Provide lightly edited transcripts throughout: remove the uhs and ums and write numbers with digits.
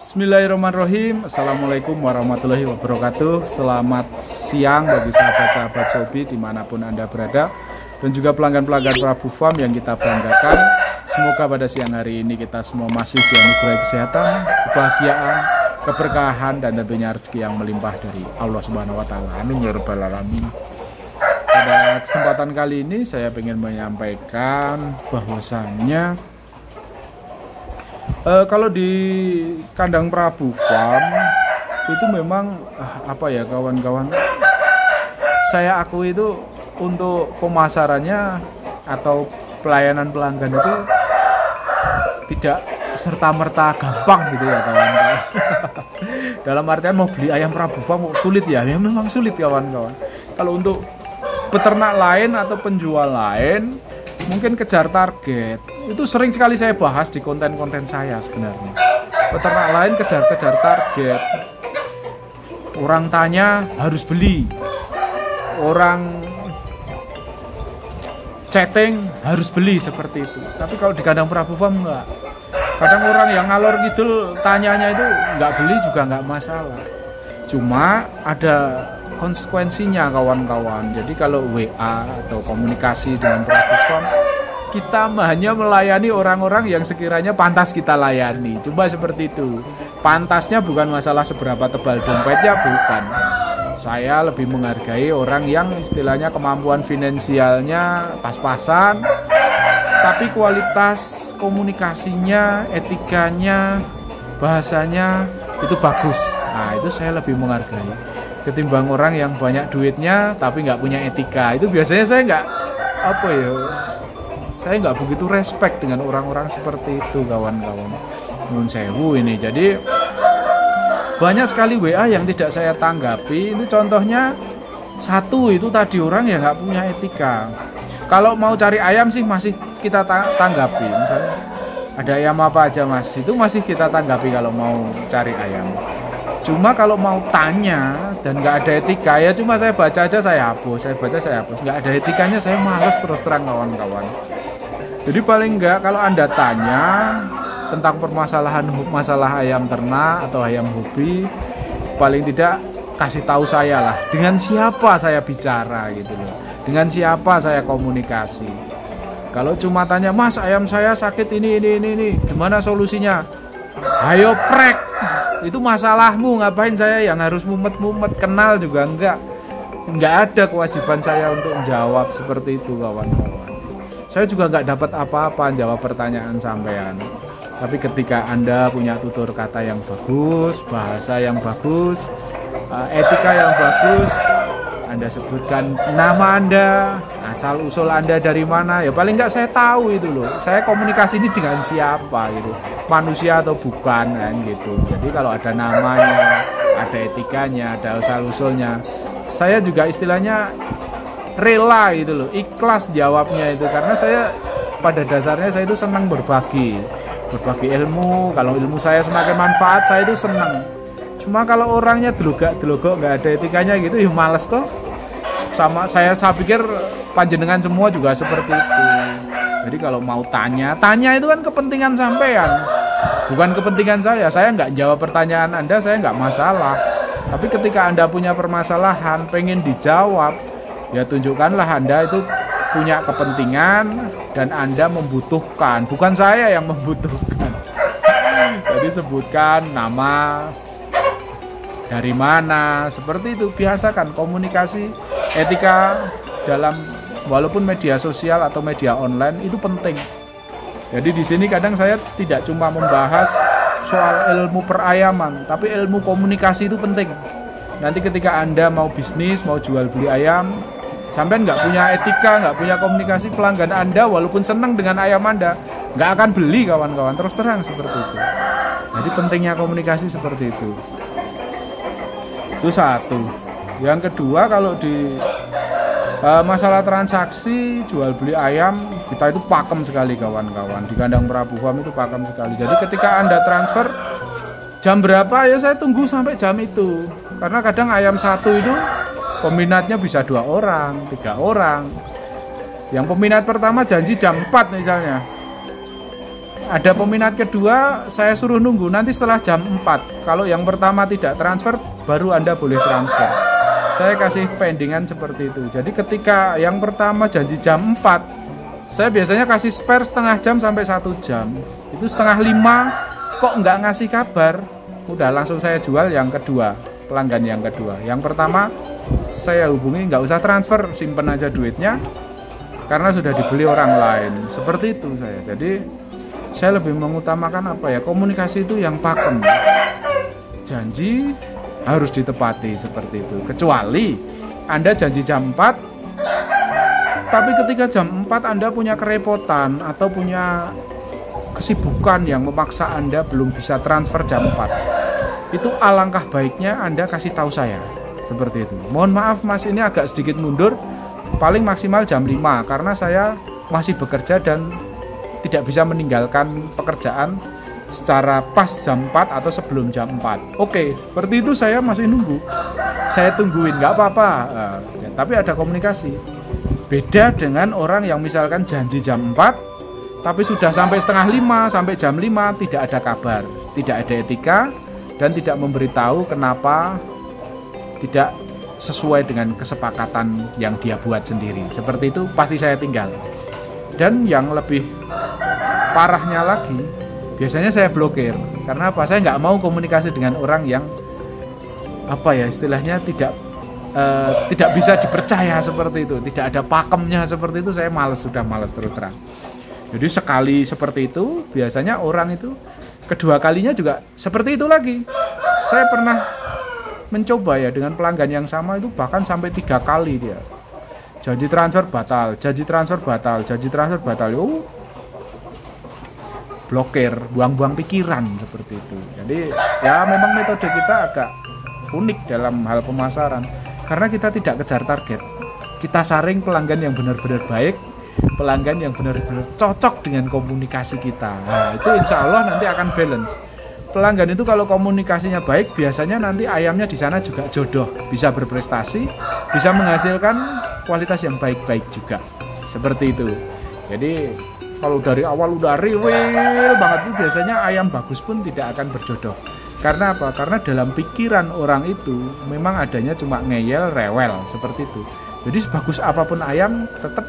Bismillahirrahmanirrahim. Assalamualaikum warahmatullahi wabarakatuh. Selamat siang bagi sahabat-sahabat Sobi dimanapun Anda berada, dan juga pelanggan-pelanggan Prabu Farm yang kita banggakan. Semoga pada siang hari ini kita semua masih dianugerahi kesehatan, kebahagiaan, keberkahan, dan tentunya rezeki yang melimpah dari Allah Subhanahu wa Ta'ala. Amin ya rabbal alamin. Pada kesempatan kali ini saya ingin menyampaikan bahwasannya kalau di kandang Prabu Farm itu memang apa ya kawan-kawan, saya akui itu untuk pemasarannya atau pelayanan pelanggan itu tidak serta-merta gampang gitu ya kawan-kawan. Dalam artian mau beli ayam Prabu Farm sulit ya, memang sulit kawan-kawan. Kalau untuk peternak lain atau penjual lain mungkin kejar target, itu sering sekali saya bahas di konten-konten saya sebenarnya. Peternak lain kejar-kejar target, orang tanya harus beli, orang chatting harus beli, seperti itu. Tapi kalau di kandang Prabu Farm enggak. Kadang orang yang ngalor ngidul tanyanya itu enggak beli juga enggak masalah. Cuma ada konsekuensinya kawan-kawan. Jadi kalau WA atau komunikasi dengan Prabu Farm, kita hanya melayani orang-orang yang sekiranya pantas kita layani. Coba seperti itu. Pantasnya bukan masalah seberapa tebal dompetnya, bukan. Saya lebih menghargai orang yang istilahnya kemampuan finansialnya pas-pasan, tapi kualitas komunikasinya, etikanya, bahasanya itu bagus. Nah, itu saya lebih menghargai ketimbang orang yang banyak duitnya tapi nggak punya etika. Itu biasanya saya nggak begitu respect dengan orang-orang seperti itu kawan-kawan. Nun sewu ini. Jadi banyak sekali WA yang tidak saya tanggapi. Ini contohnya satu, itu tadi orang yang nggak punya etika. Kalau mau cari ayam sih masih kita tanggapi. Misalnya ada ayam apa aja mas, itu masih kita tanggapi kalau mau cari ayam. Cuma kalau mau tanya dan nggak ada etika, ya cuma saya baca aja saya hapus, saya baca saya hapus. Nggak ada etikanya saya males terus terang kawan-kawan. Jadi paling nggak kalau Anda tanya tentang permasalahan masalah ayam ternak atau ayam hobi, paling tidak kasih tahu saya lah, dengan siapa saya bicara gitu loh, dengan siapa saya komunikasi. Kalau cuma tanya, mas ayam saya sakit ini, gimana solusinya? Ayo prek, itu masalahmu, ngapain saya yang harus mumet-mumet, kenal juga enggak ada kewajiban saya untuk menjawab seperti itu kawan-kawan. Saya juga enggak dapat apa-apa jawab pertanyaan sampean. Tapi ketika Anda punya tutur kata yang bagus, bahasa yang bagus, etika yang bagus, Anda sebutkan nama Anda, asal usul Anda dari mana, ya paling enggak saya tahu itu loh. Saya komunikasi ini dengan siapa gitu, manusia atau bukan kan gitu. Jadi kalau ada namanya, ada etikanya, ada asal usulnya, saya juga istilahnya rela gitu loh, ikhlas jawabnya itu, karena saya pada dasarnya saya itu senang berbagi ilmu. Kalau ilmu saya semakin manfaat, saya itu senang. Cuma kalau orangnya delogok nggak ada etikanya gitu, ya males toh. Sama saya pikir panjenengan semua juga seperti itu. Jadi kalau mau tanya itu kan kepentingan sampean, bukan kepentingan saya. Saya nggak jawab pertanyaan Anda, saya nggak masalah. Tapi ketika Anda punya permasalahan, pengen dijawab, ya tunjukkanlah Anda itu punya kepentingan dan Anda membutuhkan, bukan saya yang membutuhkan. Jadi sebutkan nama, dari mana, seperti itu. Biasakan komunikasi, etika dalam walaupun media sosial atau media online itu penting. Jadi di sini kadang saya tidak cuma membahas soal ilmu perayaman, tapi ilmu komunikasi itu penting. Nanti ketika Anda mau bisnis, mau jual beli ayam, sampai nggak punya etika, nggak punya komunikasi, pelanggan Anda walaupun senang dengan ayam Anda nggak akan beli kawan-kawan, terus terang seperti itu. Jadi pentingnya komunikasi seperti itu. Itu satu. Yang kedua, kalau di masalah transaksi jual beli ayam, kita itu pakem sekali kawan-kawan. Di kandang Prabu Farm itu pakem sekali. Jadi ketika Anda transfer jam berapa, ya saya tunggu sampai jam itu. Karena kadang ayam satu itu peminatnya bisa 2 orang, 3 orang. Yang peminat pertama janji jam 4 misalnya. ada peminat kedua, saya suruh nunggu nanti setelah jam 4. Kalau yang pertama tidak transfer, baru Anda boleh transfer. Saya kasih pendingan seperti itu. Jadi ketika yang pertama janji jam 4, saya biasanya kasih spare setengah jam sampai 1 jam. Itu setengah 5 kok nggak ngasih kabar, udah langsung saya jual yang kedua, pelanggan yang kedua. Yang pertama saya hubungi, nggak usah transfer, simpen aja duitnya karena sudah dibeli orang lain. Seperti itu saya. Jadi saya lebih mengutamakan apa ya, komunikasi itu yang pakem. Janji harus ditepati seperti itu. Kecuali Anda janji jam 4, tapi ketika jam 4 Anda punya kerepotan atau punya kesibukan yang memaksa Anda belum bisa transfer jam 4. Itu alangkah baiknya Anda kasih tahu saya. Seperti itu. Mohon maaf Mas, ini agak sedikit mundur. Paling maksimal jam 5 karena saya masih bekerja dan tidak bisa meninggalkan pekerjaan secara pas jam 4 atau sebelum jam 4. Oke, seperti itu saya masih nunggu. Saya tungguin, nggak apa-apa. Ya, tapi ada komunikasi. Beda dengan orang yang misalkan janji jam 4, tapi sudah sampai setengah 5, sampai jam 5 tidak ada kabar, tidak ada etika, dan tidak memberitahu kenapa tidak sesuai dengan kesepakatan yang dia buat sendiri. Seperti itu pasti saya tinggal. Dan yang lebih parahnya lagi, biasanya saya blokir. Karena apa? Saya nggak mau komunikasi dengan orang yang apa ya istilahnya tidak bisa dipercaya seperti itu, tidak ada pakemnya seperti itu. Saya sudah males terus terang. Jadi sekali seperti itu, biasanya orang itu kedua kalinya juga seperti itu lagi. Saya pernah mencoba ya dengan pelanggan yang sama itu bahkan sampai 3 kali dia. Janji transfer batal, janji transfer batal, janji transfer batal. Blokir, buang-buang pikiran seperti itu. Jadi ya memang metode kita agak unik dalam hal pemasaran karena kita tidak kejar target. Kita saring pelanggan yang benar-benar baik, pelanggan yang benar-benar cocok dengan komunikasi kita. Nah, itu insya Allah nanti akan balance. Pelanggan itu kalau komunikasinya baik, biasanya nanti ayamnya di sana juga jodoh, bisa berprestasi, bisa menghasilkan kualitas yang baik-baik juga. Seperti itu. Jadi kalau dari awal udah riwil banget itu biasanya ayam bagus pun tidak akan berjodoh. Karena apa? Karena dalam pikiran orang itu memang adanya cuma ngeyel, rewel seperti itu. Jadi sebagus apapun ayam tetap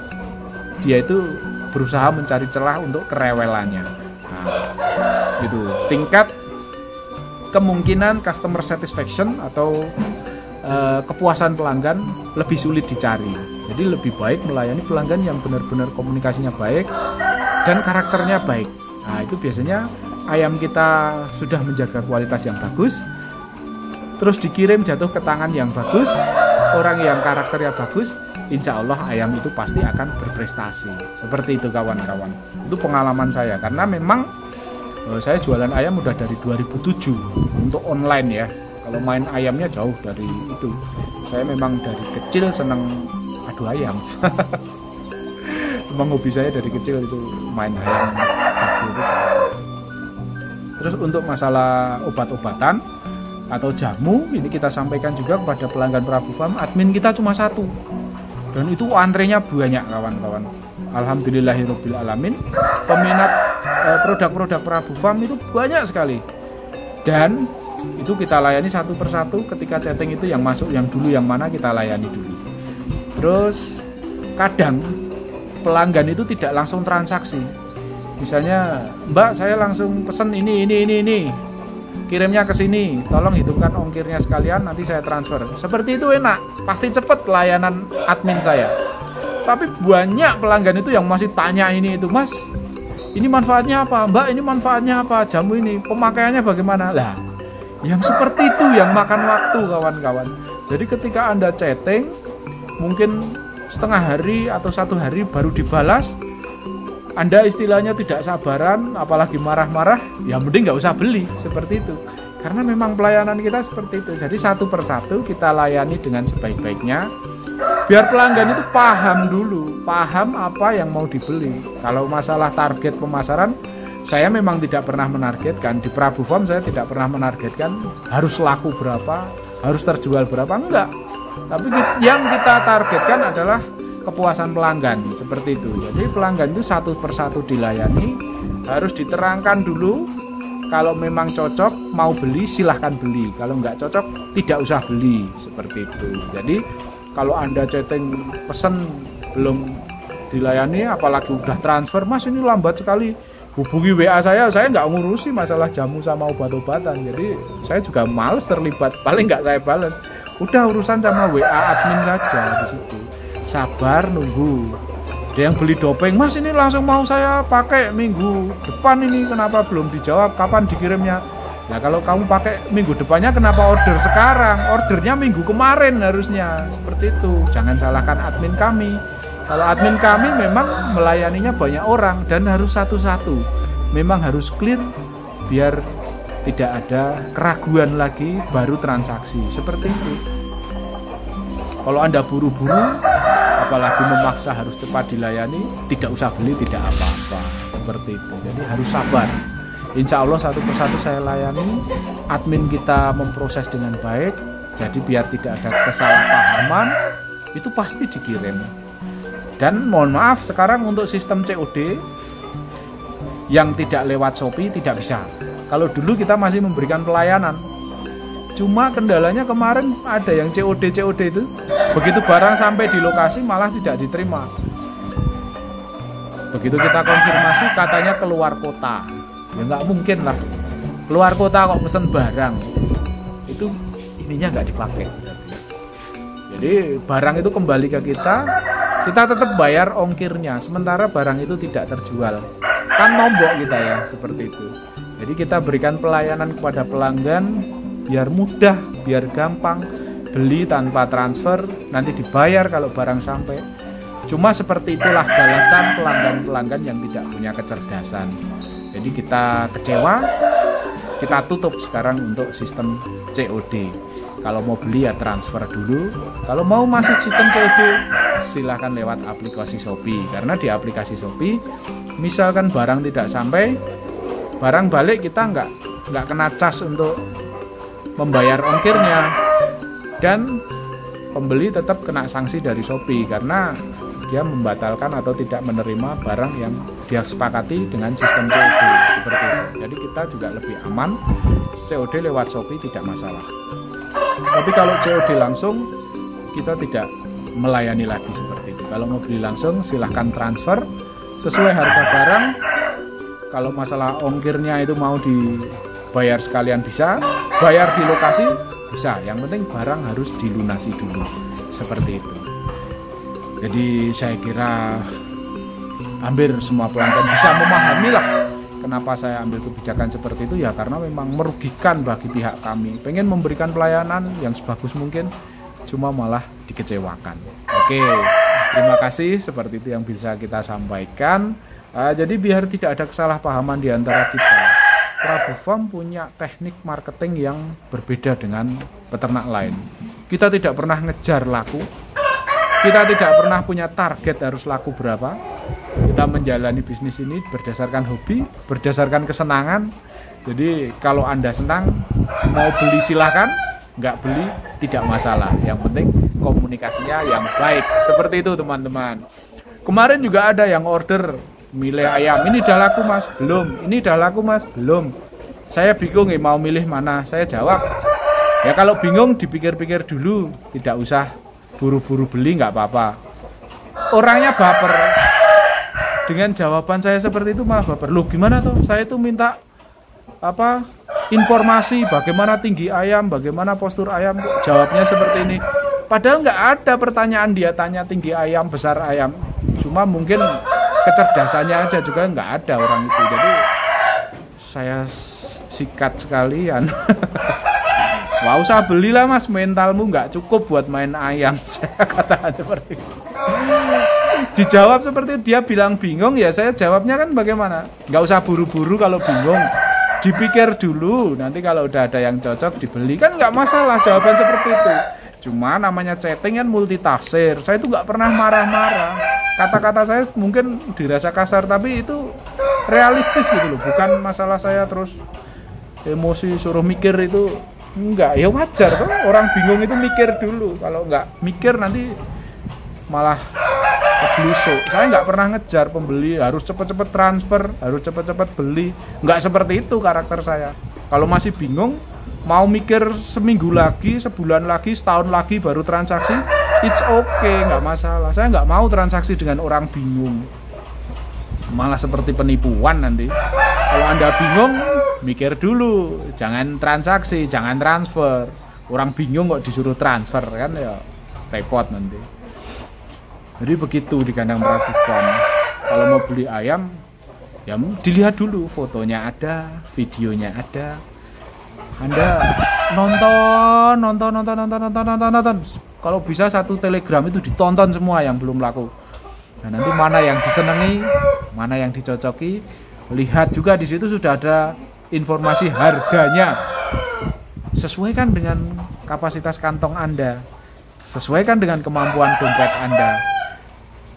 dia itu berusaha mencari celah untuk kerewelannya. Nah, gitu. Tingkat kemungkinan customer satisfaction atau kepuasan pelanggan lebih sulit dicari. Jadi lebih baik melayani pelanggan yang benar-benar komunikasinya baik dan karakternya baik. Nah, itu biasanya ayam kita sudah menjaga kualitas yang bagus, terus dikirim jatuh ke tangan yang bagus, orang yang karakternya bagus, insya Allah ayam itu pasti akan berprestasi. Seperti itu kawan-kawan. Itu pengalaman saya karena memang saya jualan ayam udah dari 2007 untuk online ya. Kalau main ayamnya jauh dari itu. Saya memang dari kecil senang adu ayam. Memang hobi saya dari kecil itu main ayam. Terus untuk masalah obat-obatan atau jamu, ini kita sampaikan juga kepada pelanggan Prabu Farm, admin kita cuma 1. Dan itu antrenya banyak kawan-kawan. Alhamdulillahirabbil alamin. Peminat produk-produk Prabu Farm itu banyak sekali. Dan itu kita layani satu persatu. Ketika chatting itu yang masuk yang dulu yang mana kita layani dulu. Terus kadang pelanggan itu tidak langsung transaksi. Misalnya, Mbak saya langsung pesen ini. Kirimnya ke sini, tolong hitungkan ongkirnya sekalian, nanti saya transfer. Seperti itu enak, pasti cepat layanan admin saya. Tapi banyak pelanggan itu yang masih tanya ini itu, Mas, ini manfaatnya apa? Mbak, ini manfaatnya apa? Jamu ini, pemakaiannya bagaimana? Lah, yang seperti itu yang makan waktu kawan-kawan. Jadi ketika Anda chatting, mungkin setengah hari atau 1 hari baru dibalas, Anda istilahnya tidak sabaran, apalagi marah-marah, ya mending nggak usah beli, seperti itu. Karena memang pelayanan kita seperti itu. Jadi satu persatu kita layani dengan sebaik-baiknya. Biar pelanggan itu paham dulu, paham apa yang mau dibeli. Kalau masalah target pemasaran, saya memang tidak pernah menargetkan. Di Prabu Farm saya tidak pernah menargetkan harus laku berapa, harus terjual berapa, enggak. Tapi yang kita targetkan adalah kepuasan pelanggan seperti itu. Jadi pelanggan itu satu persatu dilayani, harus diterangkan dulu. Kalau memang cocok mau beli silahkan beli, kalau nggak cocok tidak usah beli seperti itu. Jadi kalau Anda chatting pesen belum dilayani, apalagi udah transfer, Mas ini lambat sekali, hubungi WA saya nggak ngurusi masalah jamu sama obat-obatan. Jadi saya juga males terlibat, paling nggak saya balas. Udah urusan sama WA admin saja di situ. Sabar nunggu. Ada yang beli dopeng, Mas ini langsung mau saya pakai minggu depan, ini kenapa belum dijawab, kapan dikirimnya? Nah kalau kamu pakai minggu depannya kenapa order sekarang? Ordernya minggu kemarin harusnya, seperti itu. Jangan salahkan admin kami. Kalau admin kami memang melayaninya banyak orang dan harus satu-satu. Memang harus clear biar tidak ada keraguan lagi baru transaksi, seperti itu. Kalau Anda buru-buru apalagi memaksa harus cepat dilayani, tidak usah beli, tidak apa-apa, seperti itu. Jadi harus sabar. Insya Allah satu persatu saya layani, admin kita memproses dengan baik, jadi biar tidak ada kesalahpahaman, itu pasti dikirim. Dan mohon maaf, sekarang untuk sistem COD yang tidak lewat Shopee tidak bisa. Kalau dulu kita masih memberikan pelayanan, cuma kendalanya kemarin ada yang COD itu, begitu barang sampai di lokasi malah tidak diterima. Begitu kita konfirmasi katanya keluar kota. Ya nggak mungkin lah, keluar kota kok pesen barang, itu ininya nggak dipakai. Jadi barang itu kembali ke kita tetap bayar ongkirnya, sementara barang itu tidak terjual. Kan nombok kita ya, seperti itu. Jadi kita berikan pelayanan kepada pelanggan biar mudah, biar gampang, beli tanpa transfer, nanti dibayar kalau barang sampai. Cuma seperti itulah balasan pelanggan-pelanggan yang tidak punya kecerdasan. Jadi kita kecewa, kita tutup sekarang untuk sistem COD. Kalau mau beli ya transfer dulu, kalau mau masih sistem COD silahkan lewat aplikasi Shopee. Karena di aplikasi Shopee misalkan barang tidak sampai, barang balik kita nggak kena cas untuk membayar ongkirnya, dan pembeli tetap kena sanksi dari Shopee karena dia membatalkan atau tidak menerima barang yang dia sepakati dengan sistem COD seperti itu. Jadi kita juga lebih aman, COD lewat Shopee tidak masalah. Tapi kalau COD langsung kita tidak melayani lagi seperti itu. Kalau mau beli langsung silahkan transfer sesuai harga barang. Kalau masalah ongkirnya itu mau dibayar sekalian bisa, bayar di lokasi bisa. Yang penting barang harus dilunasi dulu, seperti itu. Jadi saya kira hampir semua pelanggan bisa memahami lah kenapa saya ambil kebijakan seperti itu, ya karena memang merugikan bagi pihak kami. Pengen memberikan pelayanan yang sebagus mungkin, cuma malah dikecewakan. Oke, terima kasih, seperti itu yang bisa kita sampaikan. Jadi biar tidak ada kesalahpahaman di antara kita, Prabu Farm punya teknik marketing yang berbeda dengan peternak lain. Kita tidak pernah ngejar laku, kita tidak pernah punya target harus laku berapa. Kita menjalani bisnis ini berdasarkan hobi, berdasarkan kesenangan. Jadi kalau Anda senang, mau beli silahkan, nggak beli tidak masalah. Yang penting komunikasinya yang baik. Seperti itu teman-teman. Kemarin juga ada yang order milih ayam, ini udah laku mas? Belum. Ini udah laku mas? Belum. Saya bingung mau milih mana. Saya jawab, ya kalau bingung dipikir-pikir dulu, tidak usah buru-buru beli, nggak apa-apa. Orangnya baper. Dengan jawaban saya seperti itu malah baper. Loh gimana tuh? Saya itu minta informasi bagaimana tinggi ayam, bagaimana postur ayam, jawabnya seperti ini. Padahal nggak ada pertanyaan dia tanya tinggi ayam, besar ayam. Cuma mungkin kecerdasannya aja juga nggak ada orang itu. Jadi saya sikat sekalian. Wah usah belilah mas, mentalmu nggak cukup buat main ayam. Saya katakan seperti itu. Dijawab seperti itu, dia bilang bingung, ya saya jawabnya kan bagaimana? Nggak usah buru-buru kalau bingung, dipikir dulu, nanti kalau udah ada yang cocok dibeli, kan nggak masalah jawaban seperti itu. Cuma namanya chatting kan multitafsir, saya itu nggak pernah marah-marah. Kata-kata saya mungkin dirasa kasar, tapi itu realistis gitu loh, bukan masalah saya terus emosi suruh mikir itu. Enggak, ya wajar tuh orang bingung itu mikir dulu. Kalau nggak mikir nanti malah keblusuk. Saya nggak pernah ngejar pembeli harus cepet-cepet transfer, harus cepet-cepet beli. Nggak seperti itu karakter saya. Kalau masih bingung, mau mikir seminggu lagi, sebulan lagi, setahun lagi baru transaksi, it's okay, nggak masalah. Saya nggak mau transaksi dengan orang bingung. Malah seperti penipuan nanti. Kalau Anda bingung, mikir dulu, jangan transaksi, jangan transfer. Orang bingung kok disuruh transfer kan ya repot nanti. Jadi begitu di kandang Prabu Farm. Kalau mau beli ayam, ya dilihat dulu fotonya ada, videonya ada. Anda nonton. Kalau bisa satu Telegram itu ditonton semua yang belum laku. Nah, nanti mana yang disenangi, mana yang dicocoki, lihat juga di situ sudah ada informasi harganya. Sesuaikan dengan kapasitas kantong Anda, sesuaikan dengan kemampuan dompet Anda.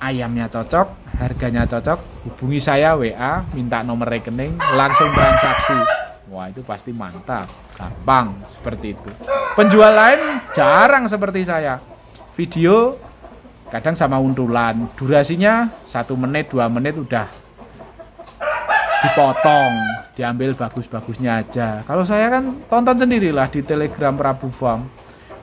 Ayamnya cocok, harganya cocok, hubungi saya WA, minta nomor rekening, langsung transaksi. Wah, itu pasti mantap, gampang seperti itu. Penjual lain jarang seperti saya. Video kadang sama untulan, durasinya 1 menit 2 menit udah dipotong, diambil bagus-bagusnya aja. Kalau saya kan tonton sendirilah di Telegram Prabu Farm.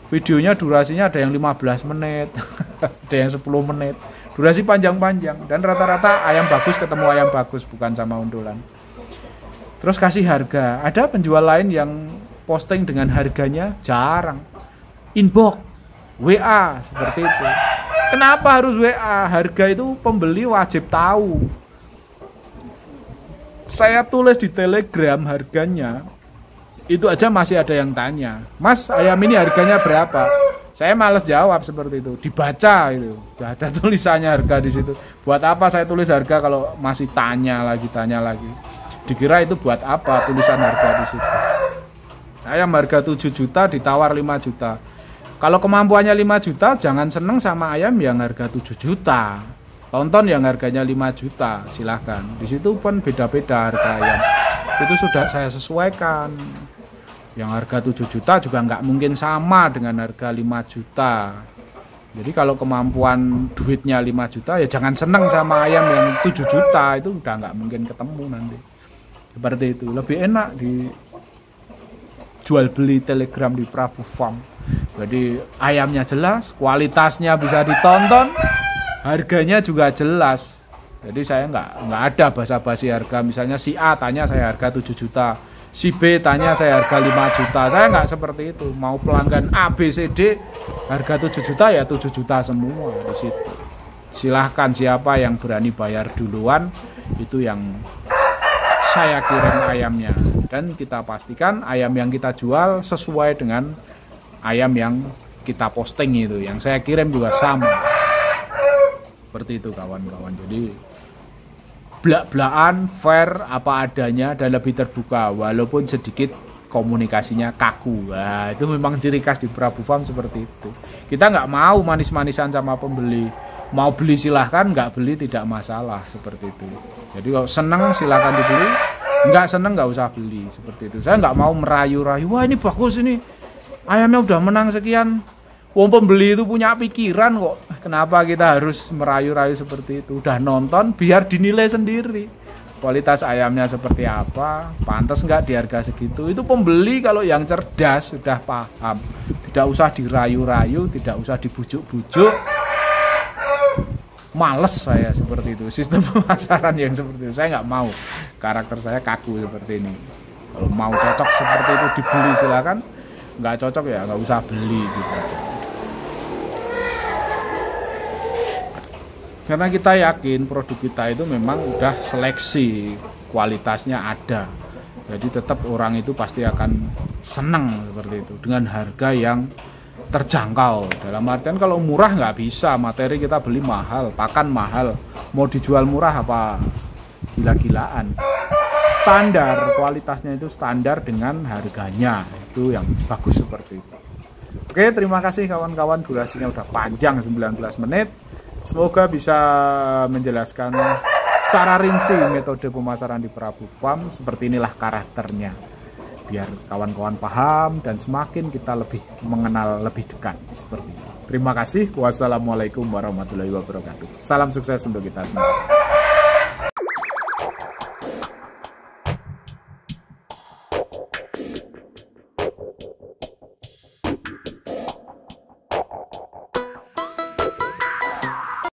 Videonya durasinya ada yang 15 menit, ada yang 10 menit. Durasi panjang-panjang dan rata-rata ayam bagus ketemu ayam bagus, bukan sama untulan. Terus kasih harga. Ada penjual lain yang posting dengan harganya jarang. Inbox, WA seperti itu. Kenapa harus WA? Harga itu pembeli wajib tahu. Saya tulis di Telegram harganya, itu aja masih ada yang tanya, Mas, ayam ini harganya berapa? Saya males jawab seperti itu, dibaca itu, udah ada tulisannya harga di situ. Buat apa saya tulis harga kalau masih tanya lagi. Dikira itu buat apa tulisan harga di situ. Ayam harga 7 juta ditawar 5 juta. Kalau kemampuannya 5 juta, jangan seneng sama ayam yang harga 7 juta. Tonton yang harganya 5 juta, silahkan. Di situ pun beda-beda harga ayam. Itu sudah saya sesuaikan. Yang harga 7 juta juga nggak mungkin sama dengan harga 5 juta. Jadi kalau kemampuan duitnya 5 juta, ya jangan seneng sama ayam yang 7 juta. Itu udah nggak mungkin ketemu nanti. Seperti itu. Lebih enak di jual beli Telegram di Prabu Farm. Jadi ayamnya jelas, kualitasnya bisa ditonton, harganya juga jelas. Jadi saya nggak ada basa-basi harga. Misalnya si A tanya saya harga 7 juta, si B tanya saya harga 5 juta. Saya nggak seperti itu. Mau pelanggan A, B, C, D harga 7 juta ya 7 juta semua di situ. Silahkan siapa yang berani bayar duluan, itu yang saya kirim ayamnya. Dan kita pastikan ayam yang kita jual sesuai dengan ayam yang kita posting itu. Yang saya kirim juga sama. Seperti itu kawan-kawan. Jadi blak-blakan, fair, apa adanya dan lebih terbuka, walaupun sedikit komunikasinya kaku. Nah, itu memang ciri khas di Prabu Farm seperti itu. Kita nggak mau manis-manisan sama pembeli. Mau beli silahkan, nggak beli tidak masalah, seperti itu. Jadi kalau seneng silahkan dibeli, nggak seneng nggak usah beli, seperti itu. Saya nggak mau merayu-rayu, wah ini bagus ini, ayamnya udah menang sekian. Wong pembeli itu punya pikiran kok. Kenapa kita harus merayu-rayu seperti itu? Udah nonton, biar dinilai sendiri. Kualitas ayamnya seperti apa, pantas nggak di harga segitu. Itu pembeli kalau yang cerdas sudah paham. Tidak usah dirayu-rayu, tidak usah dibujuk-bujuk. Males saya seperti itu. Sistem pemasaran yang seperti itu saya nggak mau. Karakter saya kaku seperti ini. Kalau mau cocok seperti itu dibeli silakan. Nggak cocok ya nggak usah beli gitu aja. Karena kita yakin produk kita itu memang udah seleksi, kualitasnya ada. Jadi tetap orang itu pasti akan senang seperti itu dengan harga yang terjangkau. Dalam artian kalau murah nggak bisa, materi kita beli mahal, pakan mahal, mau dijual murah apa gila-gilaan. Standar, kualitasnya itu standar dengan harganya, itu yang bagus seperti itu. Oke, terima kasih kawan-kawan, durasinya udah panjang 19 menit. Semoga bisa menjelaskan secara rinci metode pemasaran di Prabu Farm. Seperti inilah karakternya, biar kawan-kawan paham dan semakin kita lebih mengenal lebih dekat seperti itu. Terima kasih. Wassalamualaikum warahmatullahi wabarakatuh. Salam sukses untuk kita semua.